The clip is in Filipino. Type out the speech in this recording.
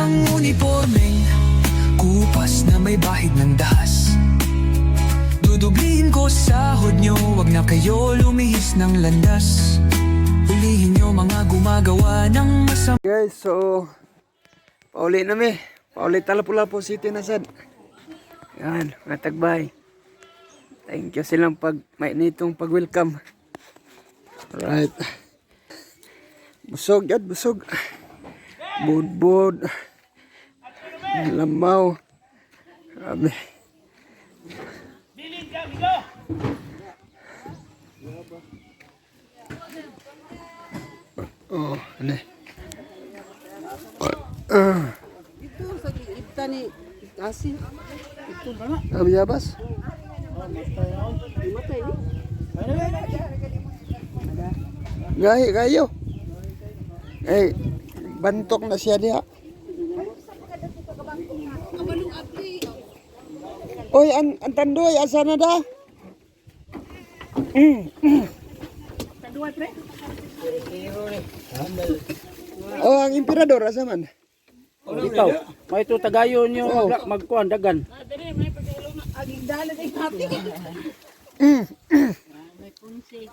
ang uniformeng kupas na may bahid ng dahas. Dudublihin ko sahod nyo, wag na kayo lumihis ng landas. Hulihin nyo mga gumagawa ng masama. Guys, so pauli na mi. Pauli Lapu-Lapu City na sad. Yan, mga tagbay. Thank you silang may nitong pag-welcome. Alright. Busog yan, busog. Budbud. Lamaw. Grabe. Oh, ano eh. Ito sa ipta ni kasi ito ba na? Abiyabas? Matay ni. Gahi kayo. Eh, bantok na siya diha. Oy, ang tandoy asa na da? Tanduay pre. Oh, ang emperador asa man? Ikaw, may ito tagayon nyo magkuhan dagan. Dali, may pagkailaw na aging dalan ay hati. May punsi.